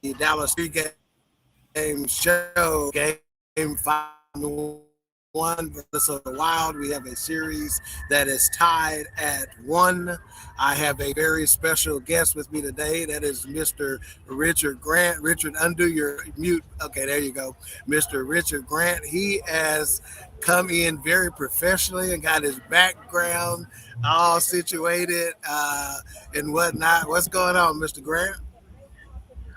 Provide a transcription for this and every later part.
The Dallas game show, game 5-1 Minnesota Wild. We have a series that is tied at 1. I have a very special guest with me today. That is Mr. Richard Grant. Richard, undo your mute. Okay, there you go. Mr. Richard Grant. He has come in very professionally and got his background all situated and whatnot. What's going on, Mr. Grant?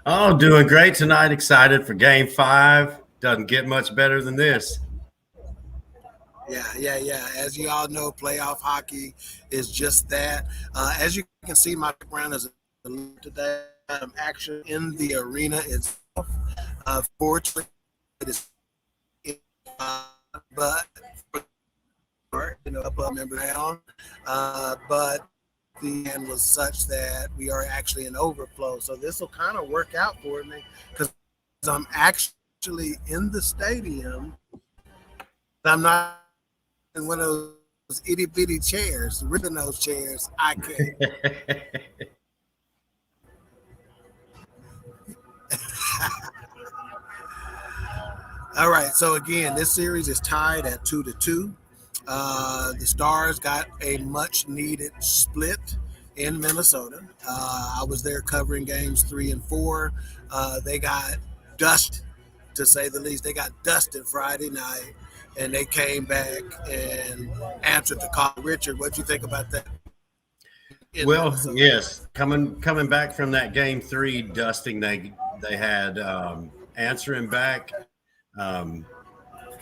Oh, doing great tonight. Excited for Game 5. Doesn't get much better than this. Yeah. As you all know, playoff hockey is just that. As you can see, my background is today. I'm actually in the arena itself. Fortunately, it is, but up a member down. But the end was such that we are actually in overflow. So this will kind of work out for me because I'm actually in the stadium. I'm not in one of those itty bitty chairs, ripping those chairs. I can't. All right. So again, this series is tied at 2-2. The Stars got a much needed split in Minnesota. I was there covering games 3 and 4. They got dusted, to say the least. They got dusted Friday night, and they came back and answered the call. Richard, what'd you think about that? Well, Minnesota? Yes, coming back from that Game 3 dusting, they had answering back.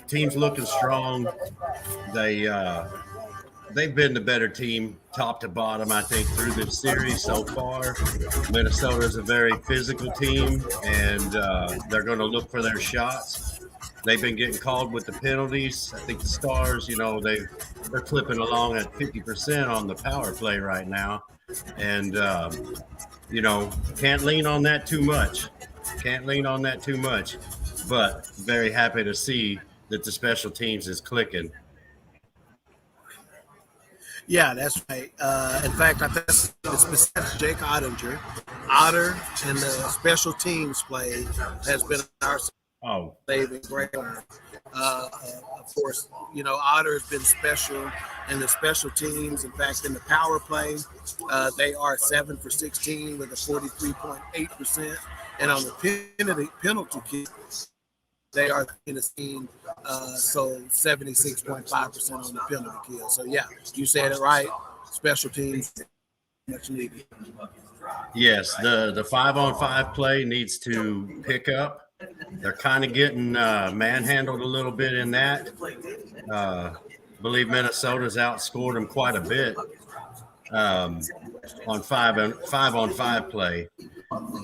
Team's looking strong. They've been the better team, top to bottom, I think, through this series so far. Minnesota is a very physical team, and they're going to look for their shots. They've been getting called with the penalties. I think the Stars, they're clipping along at 50% on the power play right now, and can't lean on that too much. But very happy to see that the special teams is clicking. Yeah, that's right. In fact, I think it's besides Jake Ottinger. Otter and the special teams play has been our saving grace. Of course, Otter has been special in the special teams. In fact, in the power play, they are 7 for 16 with a 43.8%. And on the penalty kick, they are in the team, so 76.5% on the penalty kill. So, yeah, you said it right. Special teams, much needed. Yes, the 5-on-5 play needs to pick up. They're kind of getting manhandled a little bit in that. Believe Minnesota's outscored them quite a bit on 5-on-5 play.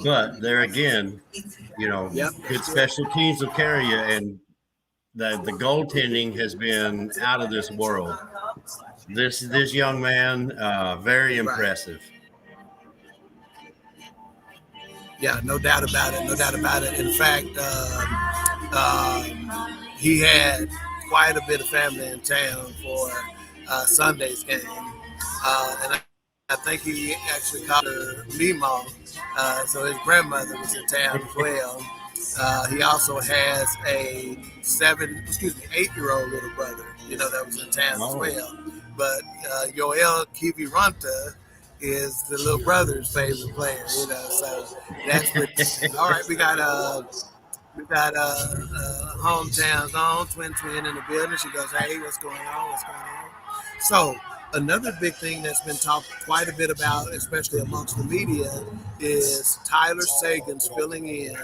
But there again, good special teams will carry you, and the goaltending has been out of this world. This young man, very impressive. Yeah, no doubt about it. In fact, he had quite a bit of family in town for Sunday's game, and I think he actually called her Mima, so his grandmother was in town as well. He also has a 8-year-old little brother, that was in town as well. But Yoel Kiviranta is the little brother's favorite player, so that's pretty. All right, we got hometown's own twin in the building. She goes, hey, what's going on? What's going on? So another big thing that's been talked quite a bit about, especially amongst the media, is Tyler Seguin's filling in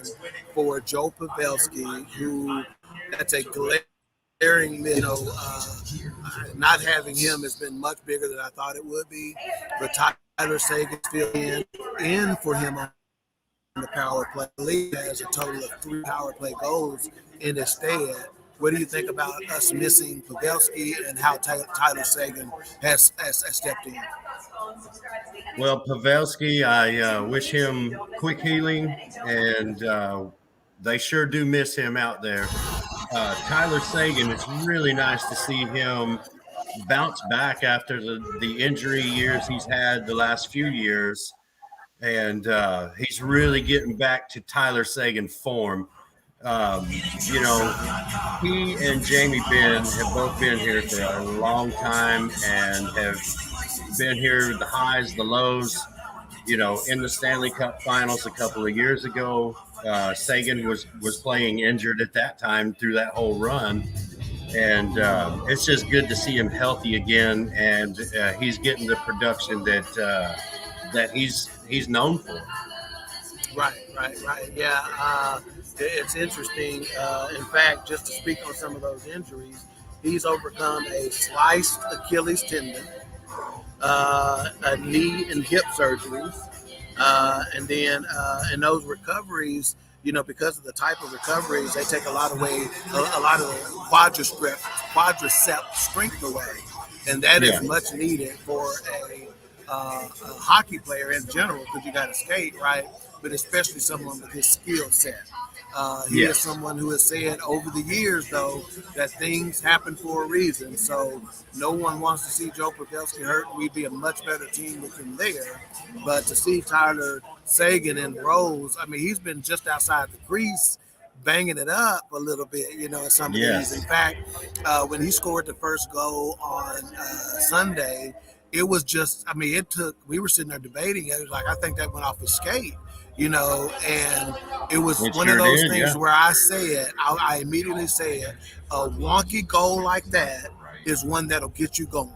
for Joe Pavelski, who that's a glaring, not having him has been much bigger than I thought it would be. But Tyler Seguin's filling in for him on the power play. The league has a total of 3 power play goals in his stead. What do you think about us missing Pavelski and how Tyler Seguin has stepped in? Well, Pavelski, I wish him quick healing, and they sure do miss him out there. Tyler Seguin, it's really nice to see him bounce back after the injury years he's had the last few years. And he's really getting back to Tyler Seguin form. He and Jamie Benn have both been here for a long time and have been here, the highs, the lows. In the Stanley Cup Finals a couple of years ago, Seguin was playing injured at that time through that whole run. And it's just good to see him healthy again, and he's getting the production that he's known for. Right. Yeah, it's interesting. In fact, just to speak on some of those injuries, he's overcome a sliced Achilles tendon, a knee and hip surgeries, and then in those recoveries, because of the type of recoveries, they take a lot of the quadricep strength away, and that is much needed for a hockey player in general, because you got to skate, right? But especially someone with his skill set. He is someone who has said over the years, though, that things happen for a reason. So no one wants to see Joe Pavelski hurt. We'd be a much better team with him there. But to see Tyler Seguin in rows, I mean, he's been just outside the crease, banging it up a little bit, in some of these. In fact, when he scored the first goal on Sunday, it was just, we were sitting there debating it. It was like, I think that went off his skate, and it was one of those things where I immediately said, a wonky goal like that is one that'll get you going.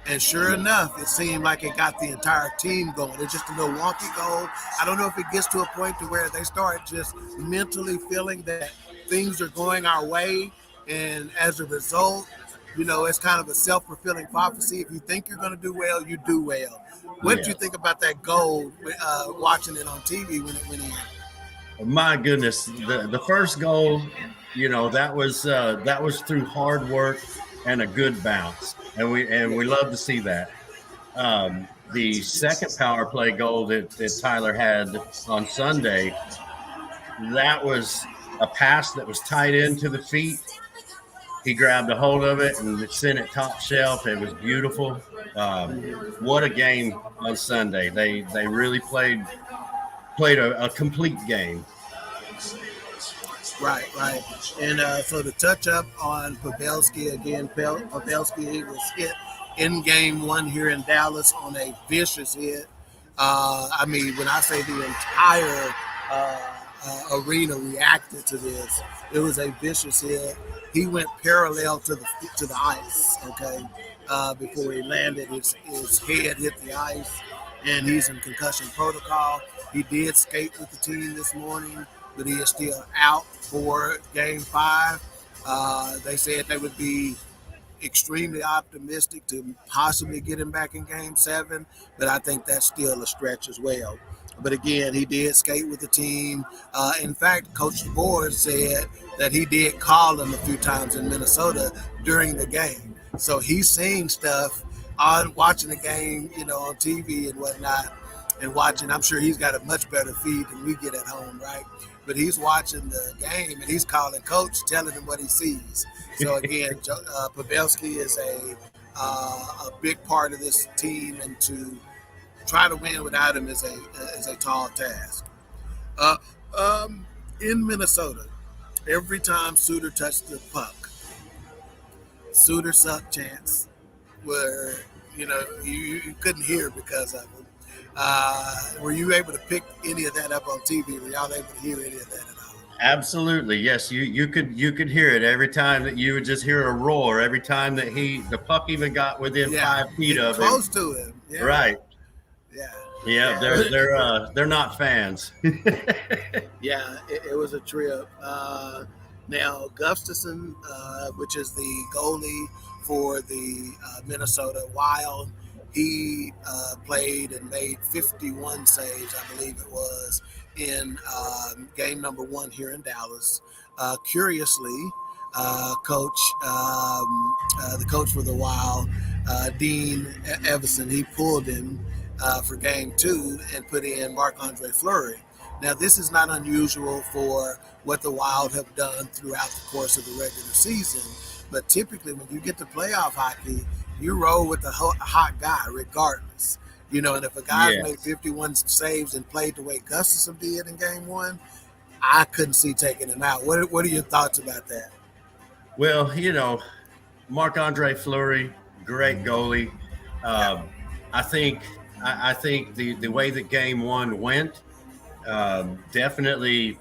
And sure enough, it seemed like it got the entire team going. It's just a little wonky goal. I don't know if it gets to a point to where they start just mentally feeling that things are going our way. And as a result, it's kind of a self-fulfilling prophecy. If you think you're going to do well, you do well. What did you think about that goal, watching it on TV when it went in? My goodness, the first goal, that was through hard work and a good bounce, and we love to see that. The second power play goal that Tyler had on Sunday, that was a pass that was tight into the feet. He grabbed a hold of it and sent it top shelf. It was beautiful. What a game on Sunday. They really played a complete game. Right. And so to touch up on Pavelski again, Pavelski was hit in game 1 here in Dallas on a vicious hit. When I say the entire arena reacted to this, it was a vicious hit. He went parallel to the ice, before he landed. His head hit the ice, and he's in concussion protocol. He did skate with the team this morning, but he is still out for Game 5. They said they would be extremely optimistic to possibly get him back in Game 7, but I think that's still a stretch as well. But again, he did skate with the team. In fact, Coach DeBoer said that he did call him a few times in Minnesota during the game. So he's seeing stuff on watching the game, on TV and whatnot, and watching. I'm sure he's got a much better feed than we get at home, right? But he's watching the game and he's calling Coach, telling him what he sees. So again, Pavelski is a big part of this team, and to try to win without him is a tall task. In Minnesota, every time Suter touched the puck, Suter sucked chants where you couldn't hear because of him. Were you able to pick any of that up on TV? Were y'all able to hear any of that at all? Absolutely, yes. You could hear it every time that you would just hear a roar every time that the puck even got within 5 feet of him. Close to him. Yeah. Right. Yeah. They're not fans. Yeah, it was a trip. Now Gustafson, which is the goalie for the Minnesota Wild, he played and made 51 saves, I believe it was, in game number 1 here in Dallas. Curiously, the coach for the Wild, Dean Evgenii, he pulled him for game 2 and put in Marc-Andre Fleury. Now, this is not unusual for what the Wild have done throughout the course of the regular season, but typically when you get to playoff hockey, you roll with the hot guy regardless. And if a guy's made 51 saves and played the way Gustafson did in game 1, I couldn't see taking him out. What are your thoughts about that? Well, Marc-Andre Fleury, great goalie. I think the way that game 1 went, definitely,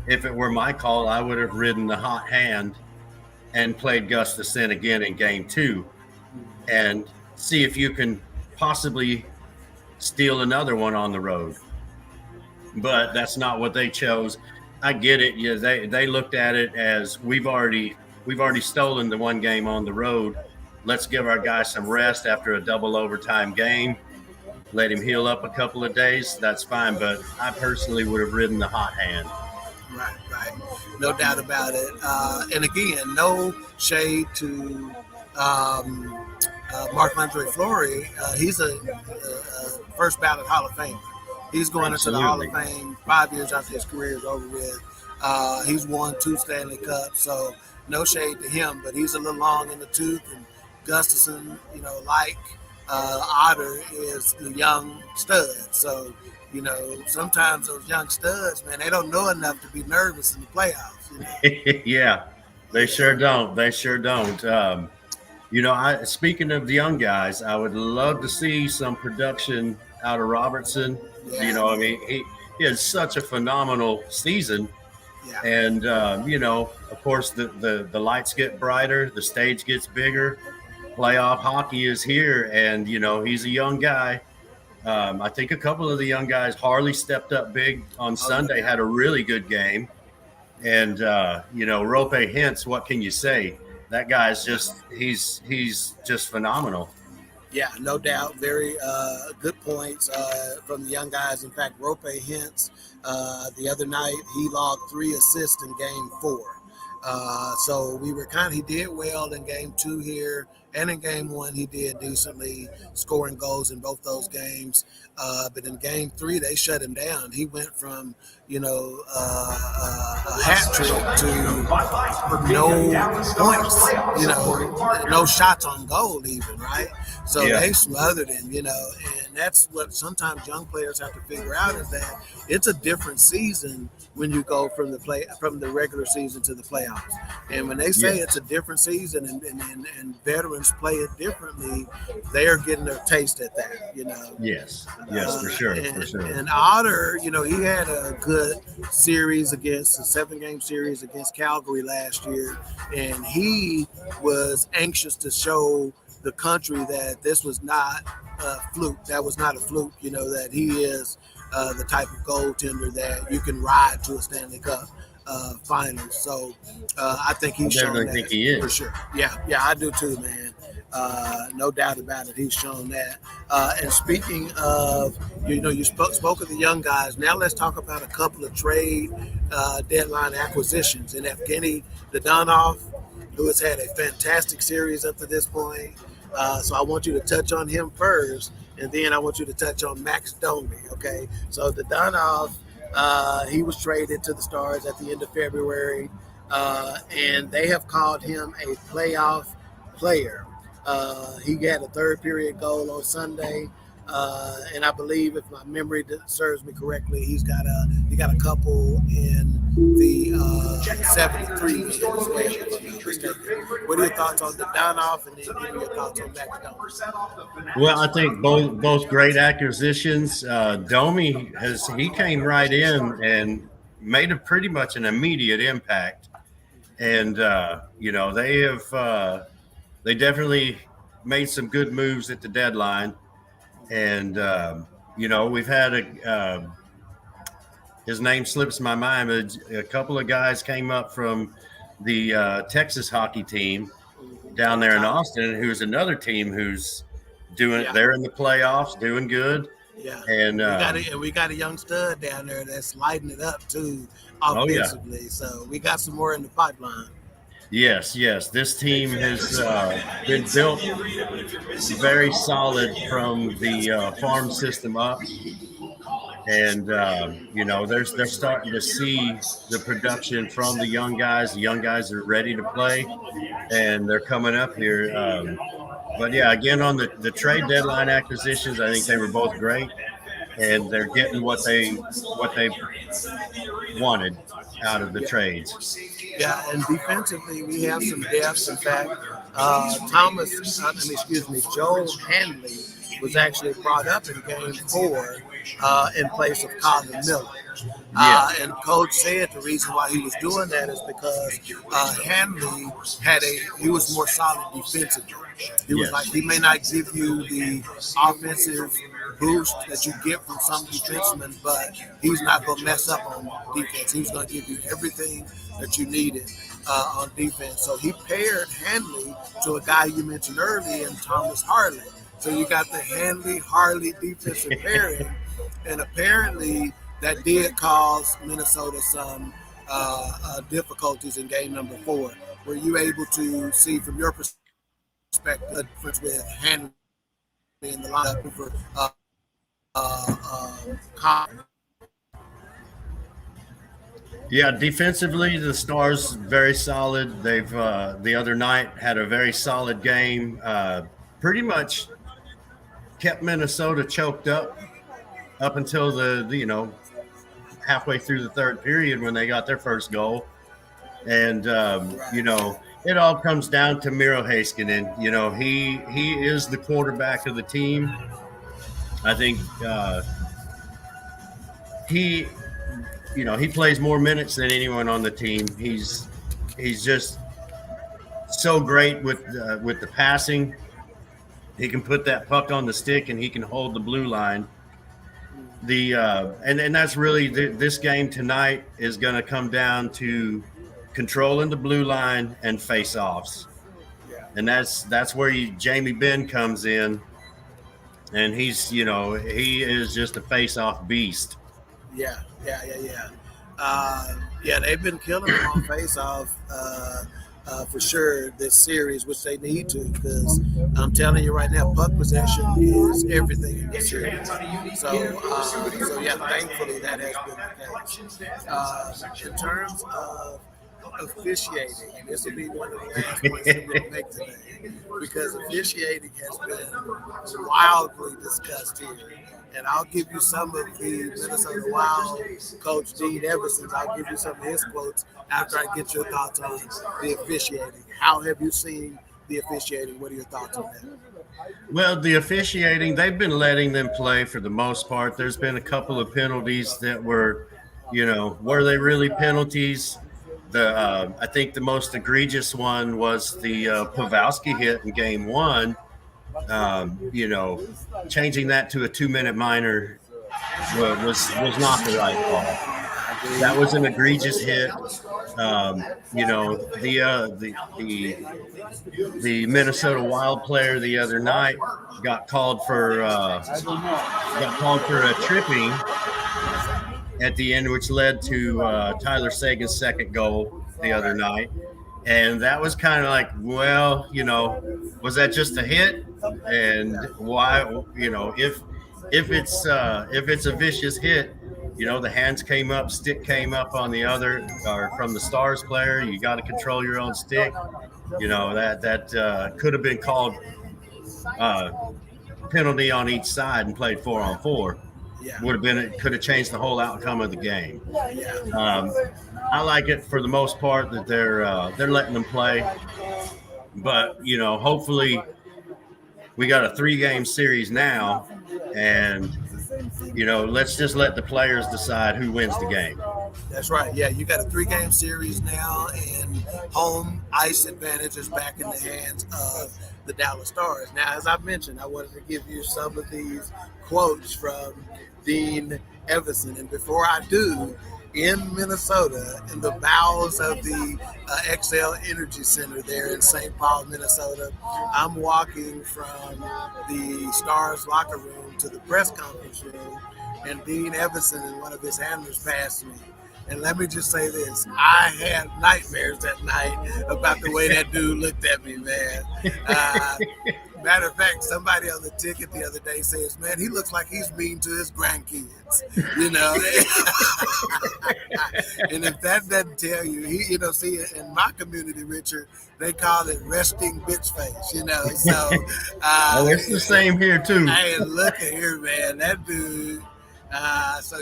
if it were my call, I would have ridden the hot hand and played Gustafson again in game 2 and see if you can possibly steal another one on the road. But that's not what they chose. I get it. Yeah, they looked at it as we've already stolen the one game on the road. Let's give our guys some rest after a double overtime game. Let him heal up a couple of days. That's fine. But I personally would have ridden the hot hand. Right. No doubt about it. And again, no shade to Marc-Andre Fleury. He's a first ballot Hall of Famer. He's going into the Hall of Fame 5 years after his career is over with. He's won 2 Stanley Cups, so no shade to him, but he's a little long in the tooth. And Gustafson, like Otter, is the young stud. So, sometimes those young studs, man, they don't know enough to be nervous in the playoffs. Yeah, they sure don't. Speaking of the young guys, I would love to see some production out of Robertson. Yeah. He had such a phenomenal season. Yeah. And, of course, the lights get brighter, the stage gets bigger. Playoff hockey is here, and, he's a young guy. I think a couple of the young guys, Harley stepped up big on Sunday, had a really good game. And, Rope Hintz, what can you say? That guy's he's just phenomenal. Yeah, no doubt. Very good points from the young guys. In fact, Rope Hintz, the other night, he logged 3 assists in game 4. So he did well in game 2 here. And in game 1, he did decently, scoring goals in both those games. But in game 3, they shut him down. He went from, a hat trick to no points, no shots on goal even, right? So they smothered him, and that's what sometimes young players have to figure out, is that it's a different season when you go from the regular season to the playoffs. And when they say it's a different season and veterans play it differently, they are getting their taste at that, Yes, for sure. And Otter, he had a good series a 7-game series against Calgary last year, and he was anxious to show the country that this was not a fluke. That was not a fluke, that he is the type of goaltender that you can ride to a Stanley Cup finals. So I think he's shown that. I think he is. For sure. Yeah, I do too, man. No doubt about it. He's shown that. And speaking of, you spoke of the young guys. Now let's talk about a couple of trade deadline acquisitions. And Evgenii Dadonov, who has had a fantastic series up to this point. So I want you to touch on him first, and then I want you to touch on Max Domi, okay? So Dadonov, he was traded to the Stars at the end of February, and they have called him a playoff player. He had a third period goal on Sunday. And I believe, if my memory serves me correctly, he got a couple in the 73 as well. What are your thoughts on Dadonov, and then give me your thoughts on Dadonov? Well, I think both great acquisitions. Domi he came right in and made a pretty much an immediate impact, and they definitely made some good moves at the deadline, and we've had his name slips my mind, but a couple of guys came up from the Texas hockey team down there in Austin, who's another team who's they're in the playoffs, doing good. Yeah, and we got a young stud down there that's lighting it up too offensively. Oh, yeah. So we got some more in the pipeline. Yes. This team has been built very solid from the farm system up, and they're starting to see the production from the young guys. The young guys are ready to play, and they're coming up here. But yeah, again, on the trade deadline acquisitions, I think they were both great, and they're getting what they wanted out of the trades. Yeah, and defensively, we have some depth. In fact, Joel Hanley was actually brought up in Game 4 in place of Colin Miller. And Coach said the reason why he was doing that is because Hanley he was more solid defensively. He was like, he may not give you the offensive boost that you get from some defensemen, but he's not going to mess up on defense. He's going to give you everything that you needed on defense. So he paired Hanley to a guy you mentioned earlier, in Thomas Harley. So you got the Hanley-Harley defensive pairing, and apparently that did cause Minnesota some difficulties in game number 4. Were you able to see from your perspective the difference with Hanley in the lineup for Connor? Yeah, defensively, the Stars very solid. They've the other night had a very solid game. Pretty much kept Minnesota choked up until the halfway through the third period when they got their first goal. And it all comes down to Miro Heiskanen. He is the quarterback of the team. I think he plays more minutes than anyone on the team. He's just so great with the passing. He can put that puck on the stick, and he can hold the blue line. And that's really this game tonight is going to come down to controlling the blue line and face-offs, and that's where Jamie Benn comes in, and he is just a face-off beast. Yeah. They've been killing them on face-off for sure this series, which they need to, because I'm telling you right now, puck possession is everything in this series. So thankfully that has been the case. In terms of officiating, and this will be one of the last points that we'll make today, because officiating has been wildly discussed here. And I'll give you some of the Minnesota Wild coach Dean Everson's. I'll give you some of his quotes after I get your thoughts on the officiating. How have you seen the officiating? What are your thoughts on that? Well, the officiating, they've been letting them play for the most part. There's been a couple of penalties that were, were they really penalties? I think the most egregious one was the Pavelski hit in Game 1. Changing that to a 2-minute minor was not the right call. That was an egregious hit. The Minnesota Wild player the other night got called for a tripping at the end, which led to Tyler Seguin's second goal the other night. And that was kind of like, well, was that just a hit? And why, if it's a vicious hit, the hands came up, stick came up on the other, or from the Stars player, you got to control your own stick. That could have been called penalty on each side and played 4-on-4, could have changed the whole outcome of the game. I like it for the most part that they're letting them play, but hopefully we got a 3-game series now, and let's just let the players decide who wins the game. That's right. Yeah, you got a 3-game series now, and home ice advantage is back in the hands of the Dallas Stars. Now, as I mentioned, I wanted to give you some of these quotes from Dean Evison. And before I do, in Minnesota, in the bowels of the XL Energy Center there in St. Paul, Minnesota, I'm walking from the Stars locker room to the press conference room, and Dean Evison and one of his handlers passed me. And let me just say this, I had nightmares that night about the way that dude looked at me, man. Matter of fact, somebody on the ticket the other day says, man, he looks like he's mean to his grandkids, And if that doesn't tell you, see, in my community, Richard, they call it resting bitch face, So, it's the same here, too. Hey, look at here, man, that dude. So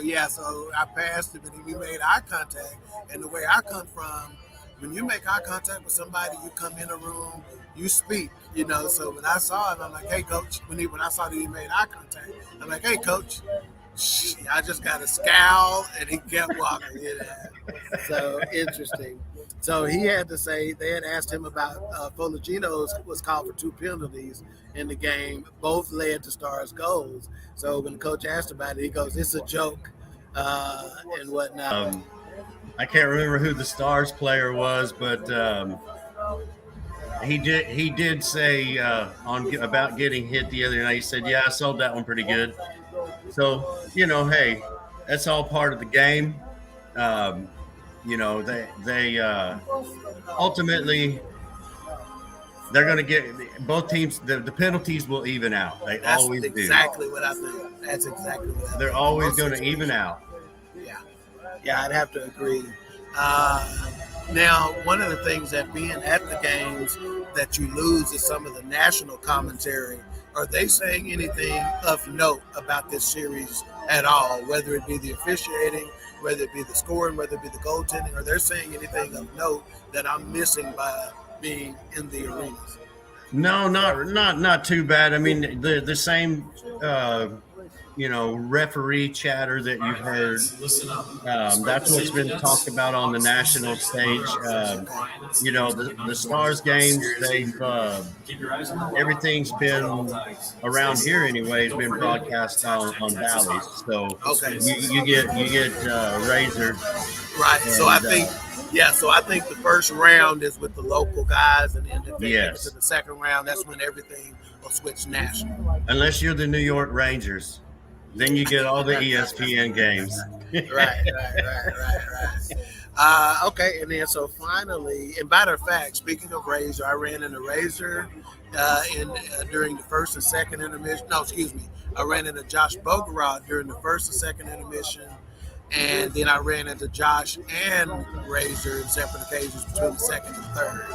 I passed him and we made eye contact. And the way I come from, when you make eye contact with somebody, you come in a room, you speak, So when I saw him, I'm like, hey, coach. When I saw that he made eye contact, I'm like, hey, coach. I just got a scowl, and he kept walking. So interesting. So he had to say, they had asked him about Folagino's was called for 2 penalties in the game. Both led to Stars goals. So when the coach asked about it, he goes, it's a joke and whatnot. I can't remember who the Stars player was, but he did say about getting hit the other night. He said, yeah, I sold that one pretty good. So, hey, that's all part of the game. They ultimately they're going to get both teams. The penalties will even out. That's always exactly do. What I think. That's exactly what I think. They're always going to even out. Yeah, I'd have to agree. Now, one of the things that being at the games that you lose is some of the national commentary. Are they saying anything of note about this series at all, whether it be the officiating, whether it be the scoring, whether it be the goaltending? Are they saying anything of note that I'm missing by being in the arenas? No, not too bad. I mean, the same referee chatter that you've heard. That's what's been talked about on the national stage. The Stars games, they've everything's been around here anyway. It's been broadcast on Valleys. So you get Razor. Right. And, so I think the first round is with the local guys, and then if they get to the second round, that's when everything will switch national. Unless you're the New York Rangers. Then you get all the ESPN games. Right. Okay, and then so finally, and matter of fact, speaking of Razor, I ran into Razor during the first and second intermission. No, excuse me. I ran into Josh Bogorod during the first and second intermission, and then I ran into Josh and Razor on separate occasions between the second and third.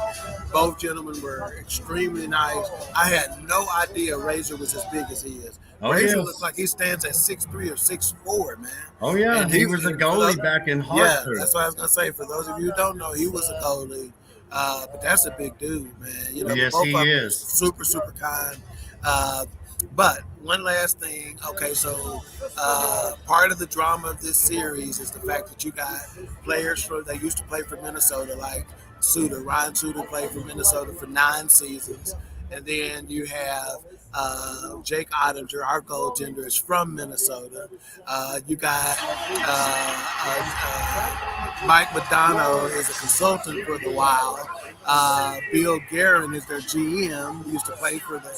Both gentlemen were extremely nice. I had no idea Razor was as big as he is. Razor looks like he stands at 6'3" or 6'4", man. Oh, yeah. And he was a goalie back in Hartford. Yeah, that's what I was going to say. For those of you who don't know, he was a goalie. But that's a big dude, man. Yes, both he of them is. Super, super kind. But one last thing. Okay, so part of the drama of this series is the fact that you got players that used to play for Minnesota, like Ryan Suter played for Minnesota for 9 seasons. And then you have Jake Ottinger, our goaltender, is from Minnesota. You got Mike Madonna is a consultant for the Wild. Bill Guerin is their GM. He used to play for the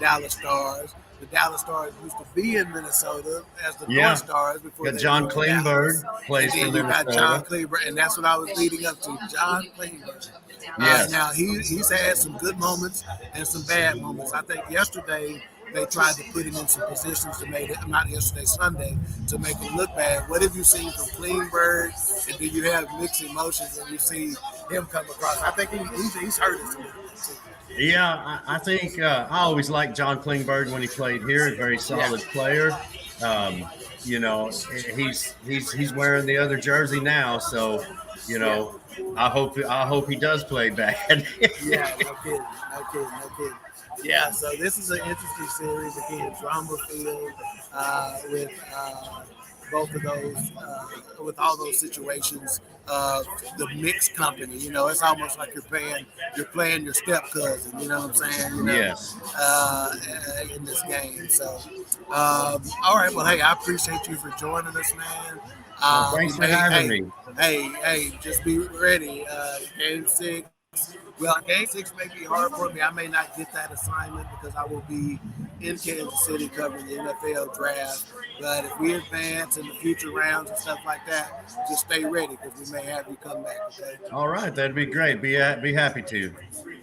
Dallas Stars. The Dallas Stars used to be in Minnesota as the North Stars before they John Klingberg plays for Minnesota. You got John Klingberg, and that's what I was leading up to. John Klingberg. Now he's had some good moments and some bad moments. I think yesterday they tried to put him in some positions to make it. Not yesterday, Sunday, to make him look bad. What have you seen from Klingberg? And do you have mixed emotions when you see him come across. I think he's hurt us a little bit too. Yeah, I think I always liked John Klingberg when he played here. A very solid player. You know, he's wearing the other jersey now, so you know, I hope he does play bad. Yeah, no kidding. Yeah, so this is an interesting series again, drama filled with both of those, with all those situations. The mixed company, you know, it's almost like you're playing your step cousin. You know what I'm saying? You know, yes. In this game. So, all right. Well, hey, I appreciate you for joining us, man. Thanks for having me. Hey, just be ready. Game 6. Well, Game 6 may be hard for me. I may not get that assignment because I will be in Kansas City covering the NFL draft. But if we advance in the future rounds and stuff like that, just stay ready because we may have you come back, okay? All right, that'd be great. Be happy to.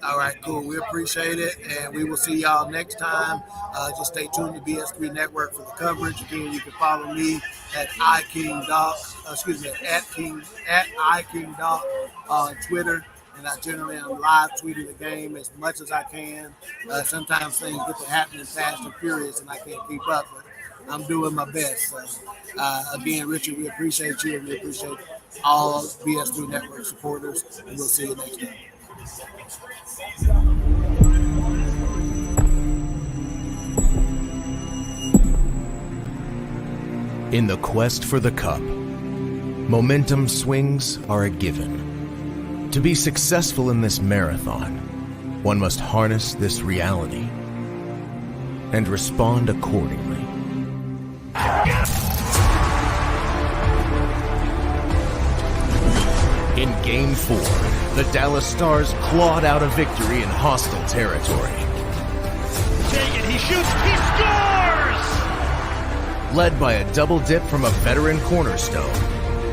All right, cool. We appreciate it, and we will see y'all next time. Just stay tuned to BS3 Network for the coverage. Again, you can follow me at @ikingdoc on Twitter. And I generally am live tweeting the game as much as I can. Sometimes things get to happening fast and furious, and I can't keep up. But I'm doing my best. So, again, Richard, we appreciate you, and we appreciate all BS3 Network supporters. And we'll see you next time. In the quest for the cup, momentum swings are a given. To be successful in this marathon, one must harness this reality and respond accordingly. In Game 4, the Dallas Stars clawed out a victory in hostile territory. Seguin, he shoots, he scores! Led by a double dip from a veteran cornerstone,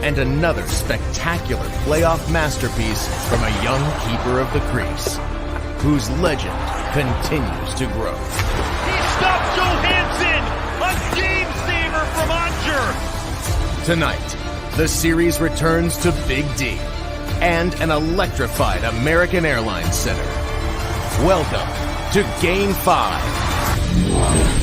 and another spectacular playoff masterpiece from a young keeper of the crease, whose legend continues to grow. He stopped Johansson! A game-saver from Unger! Tonight, the series returns to Big D and an electrified American Airlines Center. Welcome to Game 5.